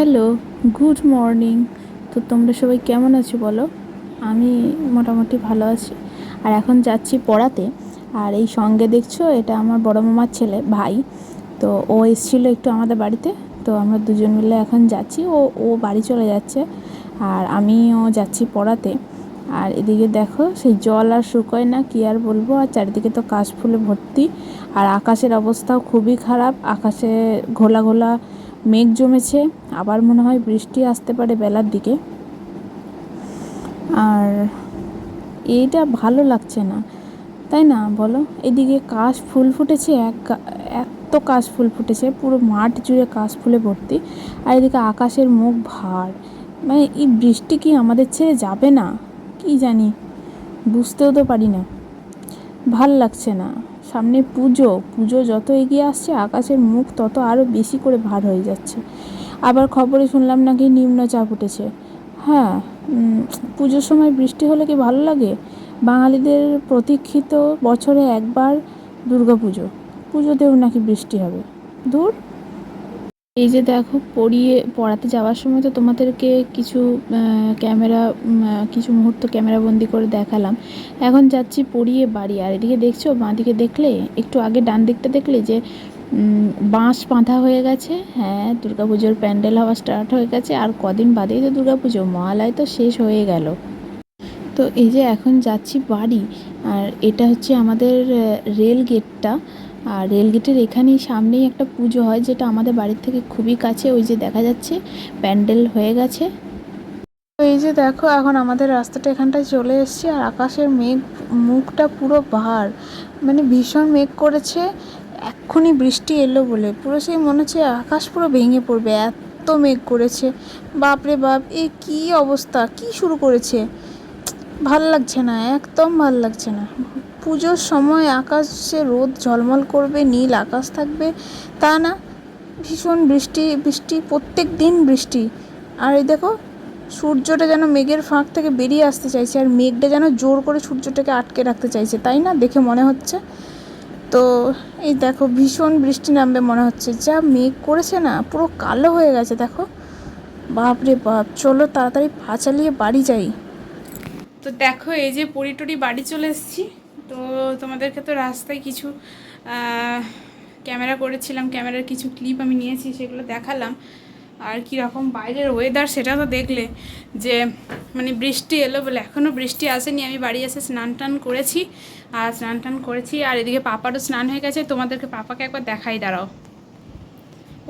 Hello, good morning. তো তোমরা সবাই কেমন আছো বলো? আমি মোটামুটি ভালো আছি। আর এখন যাচ্ছি পড়াতে। আর এই সঙ্গে দেখছো, এটা আমার বড় মামার ছেলে ভাই। তো ও এসেছিলো একটু আমাদের বাড়িতে। তো আমরা দুজন মিলে এখন যাচ্ছি। ও ও বাড়ি চলে যাচ্ছে আর আমিও যাচ্ছি পড়াতে। আর এদিকে দেখো, সেই জল আর শুকোয় না, কী আর বলবো। আর চারিদিকে তো কাশফুলে ভর্তি। আর আকাশের অবস্থাও খুবই খারাপ। আকাশে ঘোলা ঘোলা মেঘ জমেছে। আবার মনে হয় বৃষ্টি আসতে পারে বেলার দিকে। আর এইটা ভালো লাগছে না, তাই না বলো? এদিকে কাশ ফুল ফুটেছে, এত কাশ ফুল ফুটেছে, পুরো মাঠ জুড়ে কাশ ফুলে ভর্তি। আর এদিকে আকাশের মুখ ভার। মানে এই বৃষ্টি কি আমাদের ছেড়ে যাবে না? কি জানি, বুঝতেও তো পারি না। ভাল লাগছে না। সামনে পুজো, পুজো যত এগিয়ে আসছে আকাশের মুখ তত আরও বেশি করে ভার হয়ে যাচ্ছে। আবার খবরে শুনলাম নাকি নিম্নচাপ উঠেছে। হ্যাঁ, পুজোর সময় বৃষ্টি হলে কি ভালো লাগে? বাঙালিদের প্রতীক্ষিত বছরে একবার দুর্গা পুজো, পুজোতেও নাকি বৃষ্টি হবে। ধুর। এই যে দেখো, পড়াতে যাওয়ার সময় তো তোমাদেরকে কিছু ক্যামেরা কিছু মুহূর্ত ক্যামেরাবন্দি করে দেখালাম। এখন যাচ্ছি পড়িয়ে বাড়ি। আর এদিকে দেখছো, বাঁ দিকে দেখলে, একটু আগে ডান দিকটা দেখলে যে বাঁশ বাঁধা হয়ে গেছে। হ্যাঁ, দুর্গাপুজোর প্যান্ডেল হওয়া স্টার্ট হয়ে গেছে। আর কদিন বাদেই তো দুর্গাপুজো, মহালয় তো শেষ হয়ে গেল। তো এই যে এখন যাচ্ছি বাড়ি। আর এটা হচ্ছে আমাদের রেল গেটটা। আর রেল গেটের এখানেই সামনেই একটা পুজো হয়, যেটা আমাদের বাড়ির থেকে খুবই কাছে। ওই যে দেখা যাচ্ছে প্যান্ডেল হয়ে গেছে। তো এই যে দেখো, এখন আমাদের রাস্তাটা এখানটায় চলে এসেছি। আর আকাশের মেঘ মুখটা পুরো ভার, মানে ভীষণ মেঘ করেছে। এক্ষুনি বৃষ্টি এলো বলে পুরো সেই মনে হচ্ছে আকাশ পুরো ভেঙে পড়বে, এত মেঘ করেছে। বাপরে বাপ, এ কী অবস্থা, কি শুরু করেছে! ভাল লাগছে না, একদম ভাল লাগছে না। পুজোর সময় আকাশে রোদ ঝলমল করবে, নীল আকাশ থাকবে, তা না, ভীষণ বৃষ্টি বৃষ্টি, প্রত্যেক দিন বৃষ্টি। আর এই দেখো, সূর্যটা যেন মেঘের ফাঁক থেকে বেরিয়ে আসতে চাইছে, আর মেঘটা যেন জোর করে সূর্যটাকে আটকে রাখতে চাইছে, তাই না? দেখে মনে হচ্ছে। তো এই দেখো, ভীষণ বৃষ্টি নামবে মনে হচ্ছে। যা মেঘ করেছে না, পুরো কালো হয়ে গেছে দেখো। বাপরে বাপ, চলো তাড়াতাড়ি পা চালিয়ে বাড়ি যাই। তো দেখো, এই যে পরিটরি বাড়ি চলে এসেছি। তো তোমাদেরকে তো রাস্তায় কিছু ক্যামেরা করেছিলাম, ক্যামেরার কিছু ক্লিপ আমি নিয়েছি, সেগুলো দেখালাম। আর কীরকম বাইরের ওয়েদার সেটা তো দেখলে, যে মানে বৃষ্টি এলো বলে। এখনও বৃষ্টি আসেনি। আমি বাড়ি এসে স্নান টান করেছি। আর এদিকে পাপারও স্নান হয়ে গেছে। তোমাদেরকে পাপাকে একবার দেখাই, দাঁড়াও।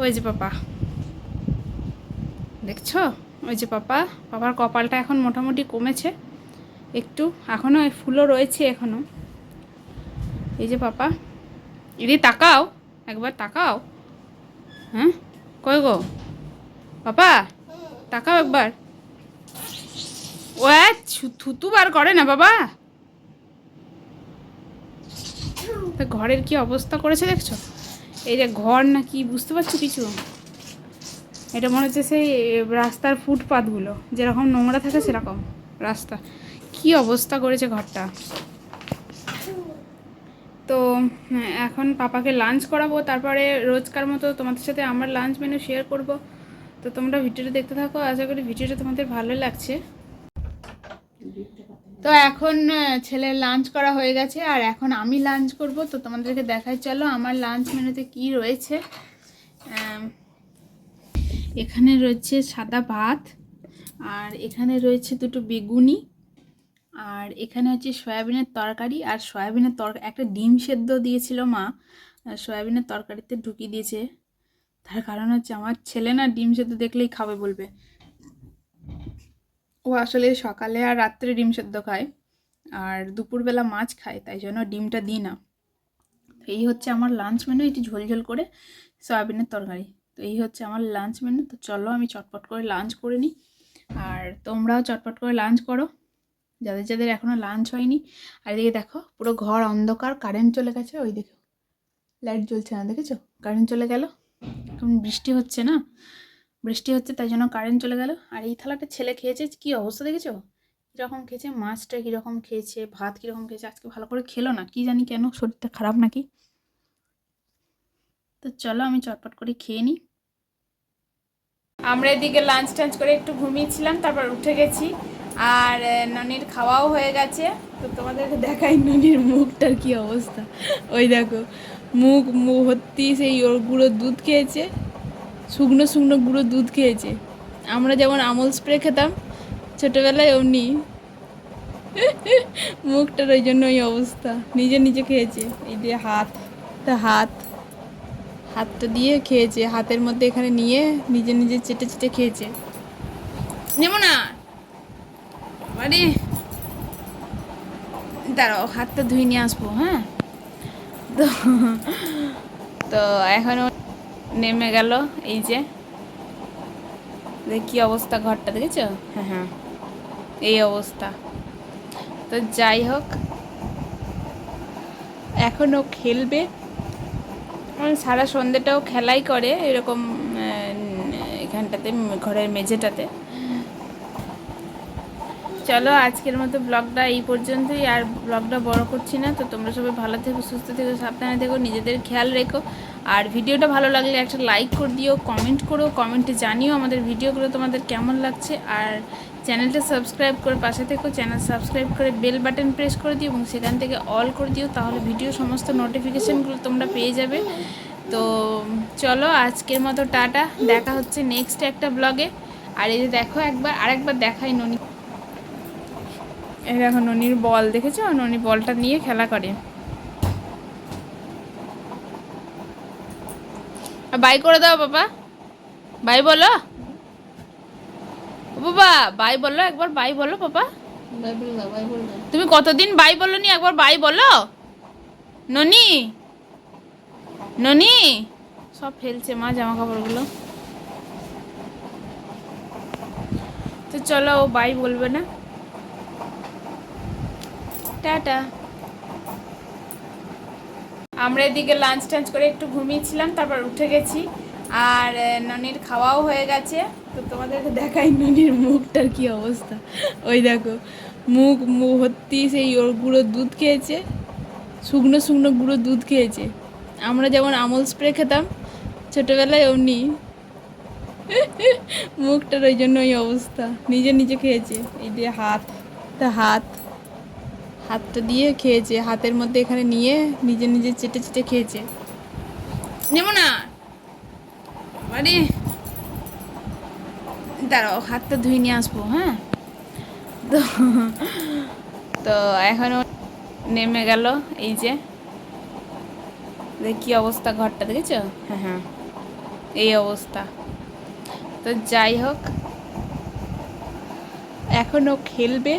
ওই যে পাপা, দেখছো? ওই যে পাপার কপালটা এখন মোটামুটি কমেছে একটু, এখনও ফুলও রয়েছে এখনও। এই যে পাপা, এদি তাকাও, একবার তাকাও। হ্যাঁ, কই গো পাপা, তাকাও একবার। ও থুতু বার করে না বাবা। তা ঘরের কি অবস্থা করেছে দেখছো? এই যে ঘর না কি বুঝতে পারছো কিছু? এটা মনে হচ্ছে সেই রাস্তার ফুটপাথগুলো যেরকম নোংরা থাকে সেরকম রাস্তা। কি অবস্থা করেছে ঘরটা। তো এখন পাপাকে লাঞ্চ করাবো, তারপরে রোজকার মতো তোমাদের সাথে আমার লাঞ্চ মেনু শেয়ার করব। তো তোমরা ভিডিওটা দেখতে থাকো, আশা করি ভিডিওটা তোমাদের ভালো লাগছে। তো এখন ছেলের লাঞ্চ করা হয়ে গেছে, আর এখন আমি লাঞ্চ করব। তো তোমাদেরকে দেখাই, চলো আমার লাঞ্চ মেনুতে কি রয়েছে। এখানে রয়েছে সাদা ভাত, আর এখানে রয়েছে দুটো বেগুনি, আর এখানে হচ্ছে সয়াবিনের তরকারি। আর সয়াবিনের একটা ডিম সেদ্ধ দিয়েছিল মা, সয়াবিনের তরকারিতে ঢুকিয়ে দিয়েছে। তার কারণ হচ্ছে আমার ছেলে না ডিম সেদ্ধ দেখলেই খাবে বলবে। ও আসলে সকালে আর রাত্রে ডিম সেদ্ধ খায়, আর দুপুরবেলা মাছ খায়, তাই জন্য ডিমটা দিই না। তো এই হচ্ছে আমার লাঞ্চ মেনু, এটি ঝোলঝোল করে সয়াবিনের তরকারি। তো এই হচ্ছে আমার লাঞ্চ মেনু। তো চলো আমি চটপট করে লাঞ্চ করে নিই, আর তোমরাও চটপট করে লাঞ্চ করো, যাদের যাদের এখনও লাঞ্চ হয়নি। আর এদিকে দেখো, পুরো ঘর অন্ধকার, কারেন্ট চলে গেছে। ওই দেখো, লাইট জ্বলছে না, দেখেছো? কারেন্ট চলে গেল। এখন বৃষ্টি হচ্ছে না, বৃষ্টি হচ্ছে তাই জন্য কারেন্ট চলে গেল। আর এই থালাটা ছেলে খেয়েছে, কি অবস্থা দেখেছো? কীরকম খেয়েছে, মাছটা কীরকম খেয়েছে, ভাত কীরকম খেয়েছে। আজকে ভালো করে খেলো না, কি জানি কেন, শরীরটা খারাপ নাকি। তো চলো আমি চটপট করে খেয়ে নিই। আমরা এদিকে লাঞ্চ টাঞ্চ করে একটু ঘুমিয়েছিলাম, তারপর উঠে গেছি। আর ননির খাওয়াও হয়ে গেছে। তো তোমাদেরকে দেখাই ননির মুখটার কি অবস্থা। ওই দেখো, মুখ ভর্তি সেই ওর গুঁড়ো দুধ খেয়েছে, শুকনো শুকনো গুঁড়ো দুধ খেয়েছে। আমরা যেমন আমল স্প্রে খেতাম ছোটোবেলায়, অমনি মুখটার ওই জন্য ওই অবস্থা। নিজে নিজে খেয়েছে। এই যে হাতটা দিয়ে খেয়েছে, হাতের মধ্যে এখানে নিয়ে নিজে নিজে চেটে চেটে খেয়েছে। নেব না বাড়ি, দাঁড়াও হাতটা ধুয়ে নিয়ে আসবো। হ্যাঁ, তো তো এখনও নেমে গেল। এই যে কি অবস্থা, ঘরটা দেখেছো? হ্যাঁ হ্যাঁ, এই অবস্থা। তো যাই হোক, এখনও খেলবে। সারা সন্ধ্যেটাও খেলাই করে এরকম এখানটাতে, ঘরের মেঝেটাতে। চলো আজকের মতো ব্লগটা এই পর্যন্তই, আর ব্লগটা বড় করছি না। তো তোমরা সবাই ভালো থেকো, সুস্থ থেকো, সাবধানে থেকো, নিজেদের খেয়াল রেখো। আর ভিডিওটা ভালো লাগলে একটা লাইক করে দিও, কমেন্ট করো, কমেন্টে জানিও আমাদের ভিডিওগুলো তোমাদের কেমন লাগছে। আর চ্যানেলটা সাবস্ক্রাইব করে পাশে থেকো, চ্যানেল সাবস্ক্রাইব করে বেল বাটন প্রেস করে দিও এবং সেখান থেকে অল করে দিও, তাহলে ভিডিও সমস্ত নোটিফিকেশানগুলো তোমরা পেয়ে যাবে। তো চলো আজকের মতো টাটা, দেখা হচ্ছে নেক্সট একটা ব্লগে। আর এই যে দেখো, আরেকবার দেখাই ননি। এই দেখো ননির বল, দেখেছো? ননি বলটা নিয়ে খেলা করে। বাই করে দাও বাবা, বাই বলো। ও বাবা বাই বলো, একবার বাই বলো বাবা। তুমি কতদিন বাই বলো নি, একবার বাই বলো। ননি ননি সব ফেলছে মা জামা কাপড়গুলো। তো চলো, ও বাই বলবে না। টাটা। আমরা এদিকে লাঞ্চ টাঞ্চ করে একটু ঘুমিয়েছিলাম, তারপর উঠে গেছি। আর ননির খাওয়াও হয়ে গেছে। তো তোমাদেরকে দেখাই ননির মুখটার কি অবস্থা। ওই দেখো, মুখ ভর্তি সেই ওর গুঁড়ো দুধ খেয়েছে, শুকনো শুকনো গুঁড়ো দুধ খেয়েছে। আমরা যেমন আমল স্প্রে খেতাম ছোটোবেলায়, অমনি মুখটার ওই জন্য ওই অবস্থা। নিজে নিজে খেয়েছে। এই যে হাতটা দিয়ে খেয়েছে, হাতের মধ্যে এখানে নিয়ে নিজে নিজে চেটে চেটে খেয়েছে। নেব না বাড়ি, দাঁড়াও হাতটা ধুয়ে নিয়ে আসবো। হ্যাঁ, তো তো এখনও নেমে গেল। এই যে কি অবস্থা, ঘরটা দেখেছো? হ্যাঁ হ্যাঁ, এই অবস্থা। তো যাই হোক, এখনও খেলবে।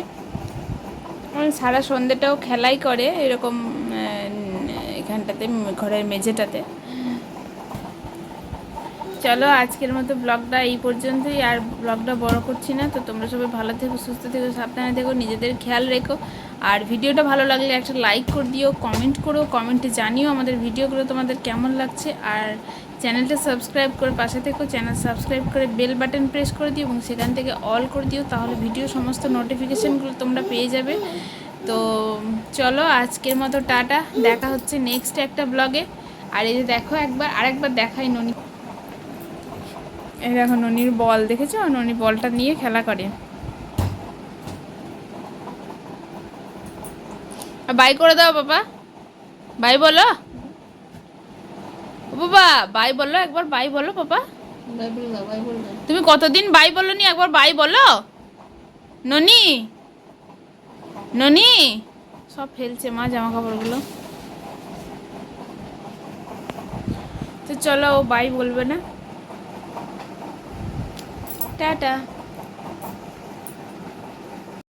সারা সন্ধ্যেটাও খেলাই করে এরকম এখানটাতে, ঘরের মেঝেটাতে। চলো আজকের মতো ব্লগটা এই পর্যন্তই, আর ব্লগটা বড় করছি না। তো তোমরা সবাই ভালো থেকো, সুস্থ থেকো, সাবধানে থেকো, নিজেদের খেয়াল রেখো। আর ভিডিওটা ভালো লাগলে একটা লাইক করে দিও, কমেন্ট করো, কমেন্টে জানিও আমাদের ভিডিওগুলো তোমাদের কেমন লাগছে। আর চ্যানেলটা সাবস্ক্রাইব করে পাশে থেকো, চ্যানেল সাবস্ক্রাইব করে বেল বাটন প্রেস করে দিও এবং সেখান থেকে অল করে দিও, তাহলে ভিডিও সমস্ত নোটিফিকেশানগুলো তোমরা পেয়ে যাবে। তো চলো আজকের মতো টাটা, দেখা হচ্ছে নেক্সট একটা ব্লগে। আর এই যে দেখো, আরেকবার দেখাই ননি। এই দেখো ননির বল, দেখেছো? ননি বলটা নিয়ে খেলা করে। বাই করে দাও বাবা, বাই বলো। ও বাবা বাই বলো, একবার বাই বলো বাবা। তুমি কতদিন বাই বলো নি, একবার বাই বলো। ননি ননি সব ফেলছে মা জামা কাপড়গুলো। তো চলো, ও বাই বলবে না। টাটা।